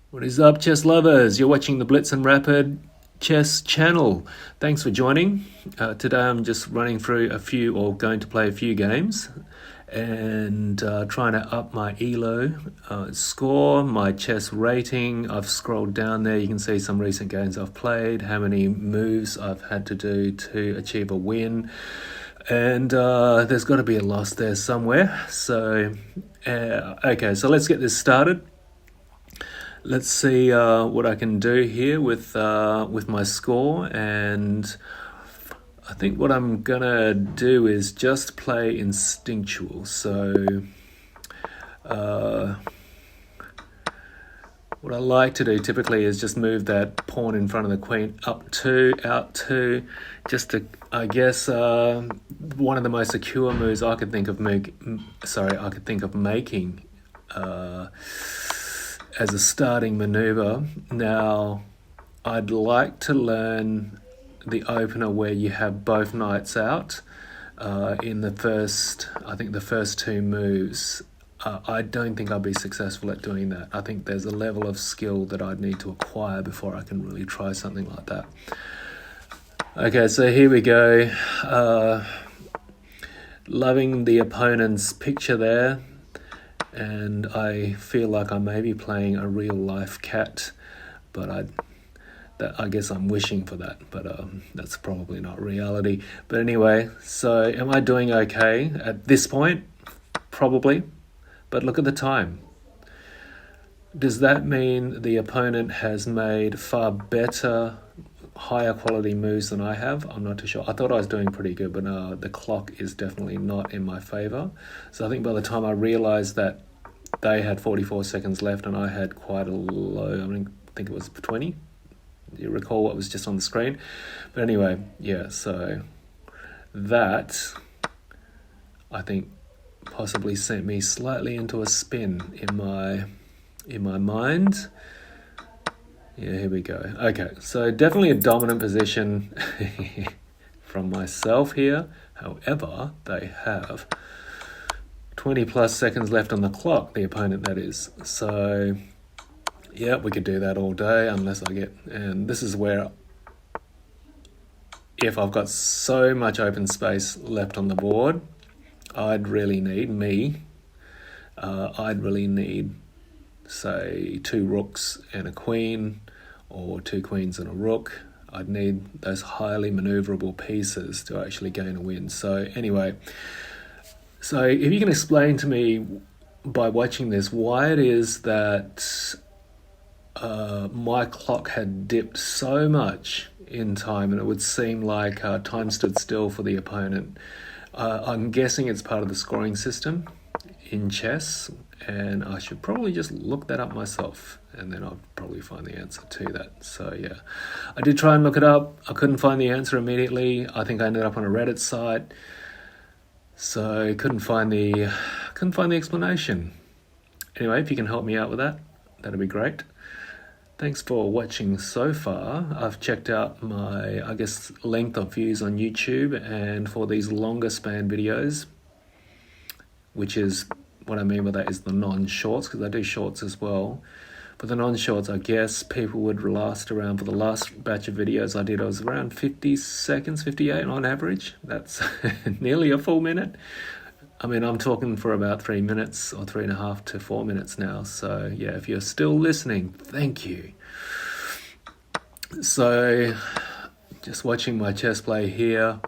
What is up, chess lovers? You're watching the Blitz and Rapid Chess channel. Thanks for joining. Today I'm just running through going to play a few games and trying to up my ELO score, my chess rating. I've scrolled down there. You can see some recent games I've played, how many moves I've had to do to achieve a win. And there's got to be a loss there somewhere. So, okay, so let's get this started. Let's see what I can do here with my score, and I think what I'm gonna do is just play instinctual. So what I like to do typically is just move that pawn in front of the queen up two, out two, just to, I guess, one of the most secure moves I could think of making as a starting maneuver. Now, I'd like to learn the opener where you have both knights out in the first two moves. I don't think I'll be successful at doing that. I think there's a level of skill that I'd need to acquire before I can really try something like that. Okay, so here we go. Loving the opponent's picture there. And I feel like I may be playing a real life cat, but I guess I'm wishing for that, but that's probably not reality. But anyway, so am I doing okay at this point? Probably, but look at the time. Does that mean the opponent has made far better, higher quality moves than I have? I'm not too sure. I thought I was doing pretty good, but the clock is definitely not in my favor. So I think by the time I realized that they had 44 seconds left and I had quite a low, I think it was 20. Do you recall what was just on the screen? But anyway, yeah, so that, I think, possibly sent me slightly into a spin in my mind. Yeah, here we go. Okay, so definitely a dominant position from myself here. However, they have 20 plus seconds left on the clock, the opponent that is. So, yeah, we could do that all day unless and this is where, if I've got so much open space left on the board, I'd really need, say, 2 rooks and a queen, or 2 queens and a rook. I'd need those highly maneuverable pieces to actually gain a win. So anyway, so if you can explain to me by watching this why it is that my clock had dipped so much in time, and it would seem like time stood still for the opponent. I'm guessing it's part of the scoring system in chess, and I should probably just look that up myself, and then I'll probably find the answer to that. So yeah, I did try and look it up. I couldn't find the answer immediately. I think I ended up on a Reddit site, so couldn't find the explanation. Anyway, if you can help me out with that, that'd be great. Thanks for watching so far. I've checked out my, I guess, length of views on YouTube, and for these longer span videos, which is, what I mean by that is the non-shorts, because I do shorts as well. But the non-shorts, I guess people would last around, for the last batch of videos I did, I was around 50 seconds, 58 on average. That's nearly a full minute. I mean, I'm talking for about 3 minutes or 3.5 to 4 minutes now. So yeah, if you're still listening, thank you. So just watching my chess play here,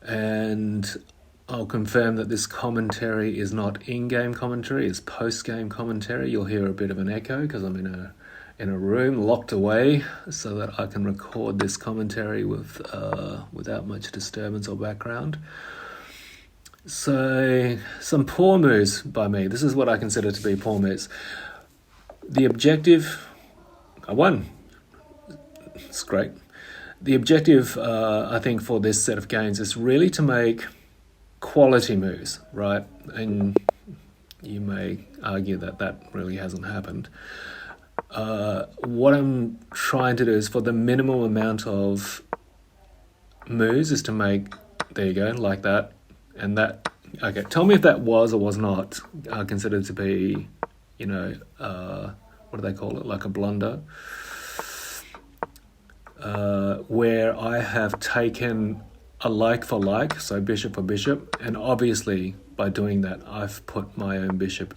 and I'll confirm that this commentary is not in-game commentary, it's post-game commentary. You'll hear a bit of an echo because I'm in a room locked away so that I can record this commentary without much disturbance or background. So, some poor moves by me. This is what I consider to be poor moves. The objective, I won. It's great. The objective, I think, for this set of games is really to make quality moves, right? And you may argue that that really hasn't happened. What I'm trying to do is, for the minimum amount of moves, is to make, there you go, like that. And that, okay, tell me if that was or was not considered to be, what do they call it, like a blunder, where I have taken a like for like, so bishop for bishop, and obviously by doing that I've put my own bishop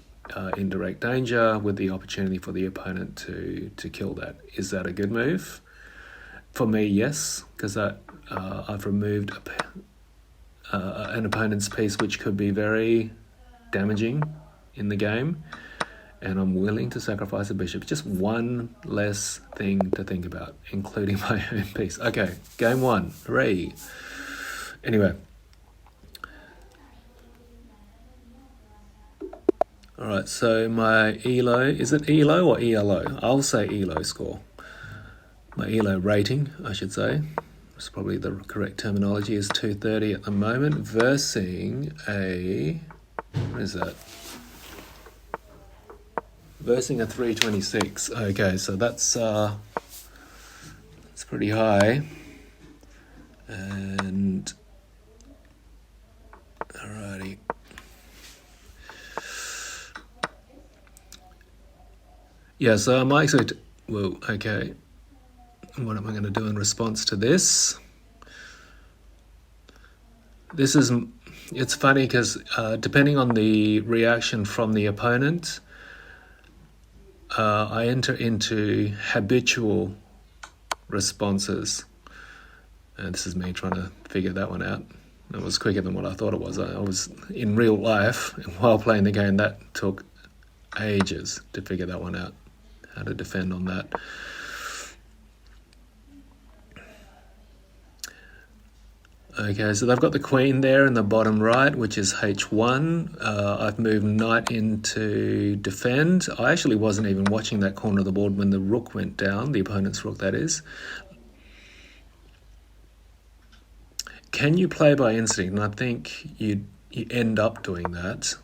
in direct danger with the opportunity for the opponent to kill that. Is that a good move? For me, yes, because I've removed an opponent's piece which could be very damaging in the game, and I'm willing to sacrifice a bishop. Just one less thing to think about, including my own piece. Okay, game one, hooray. Anyway. Alright, so my ELO, is it ELO or ELO? I'll say ELO score. My ELO rating, I should say. It's probably the correct terminology, is 230 at the moment, versing a, what is that? Versing a 326. Okay, so that's pretty high. And alrighty. Yeah, so I might actually, well, okay. What am I going to do in response to this? It's funny because depending on the reaction from the opponent, I enter into habitual responses. And this is me trying to figure that one out. It was quicker than what I thought it was. I was in real life, while playing the game, that took ages to figure that one out, how to defend on that. Okay, so they've got the queen there in the bottom right, which is h1. I've moved knight into defend. I actually wasn't even watching that corner of the board when the rook went down, the opponent's rook, that is. Can you play by instinct? And I think you end up doing that.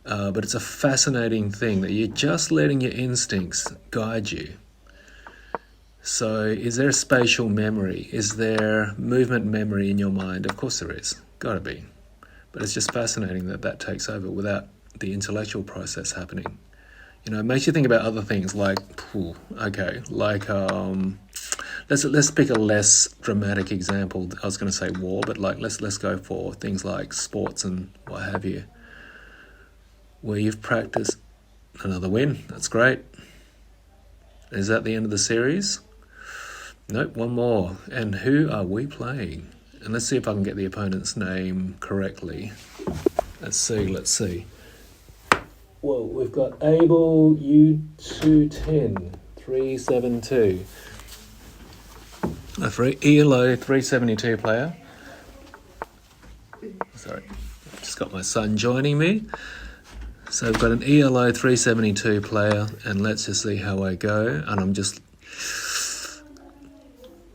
But it's a fascinating thing that you're just letting your instincts guide you. So is there spatial memory? Is there movement memory in your mind? Of course there is. Got to be. But it's just fascinating that that takes over without the intellectual process happening. You know, it makes you think about other things like, let's pick a less dramatic example. I was going to say war, but like let's go for things like sports and what have you, where you've practiced another win. That's great. Is that the end of the series? Nope, one more. And who are we playing? And let's see if I can get the opponent's name correctly. Let's see. Well, we've got AbelUtutin 372. A free ELO 372 player. Sorry, I've just got my son joining me. So I've got an ELO 372 player, and let's just see how I go. And I'm just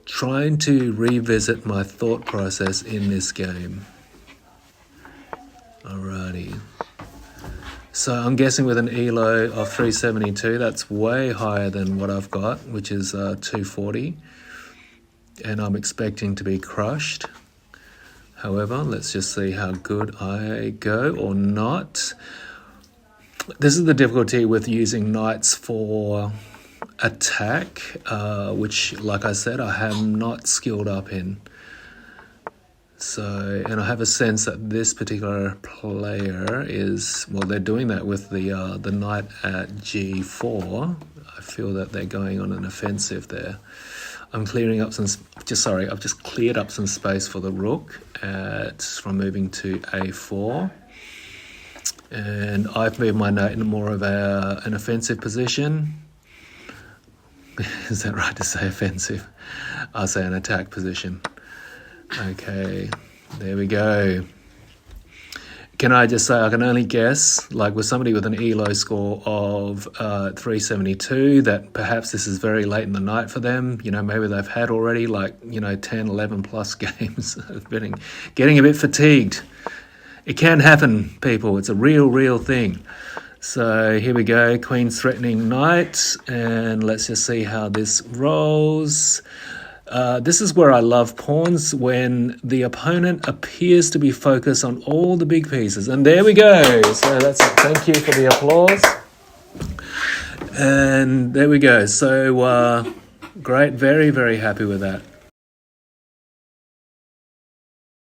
trying to revisit my thought process in this game. Alrighty. So I'm guessing with an ELO of 372, that's way higher than what I've got, which is 240. And I'm expecting to be crushed. However, let's just see how good I go or not. This is the difficulty with using knights for attack, which, like I said, I am not skilled up in. So, and I have a sense that this particular player is, well, they're doing that with the knight at g4. I feel that they're going on an offensive there. I'm clearing up I've just cleared up some space for the rook from moving to a4. And I've moved my knight into more of an offensive position. Is that right to say offensive? I'll say an attack position. Okay, there we go. Can I just say, I can only guess, like with somebody with an ELO score of 372, that perhaps this is very late in the night for them. You know, maybe they've had already 10, 11 plus games of getting a bit fatigued. It can happen, people. It's a real thing. So here we go, queen's threatening knight, and let's just see how this rolls. This is where I love pawns, when the opponent appears to be focused on all the big pieces. And there we go. So thank you for the applause. And there we go. So great, very, very happy with that.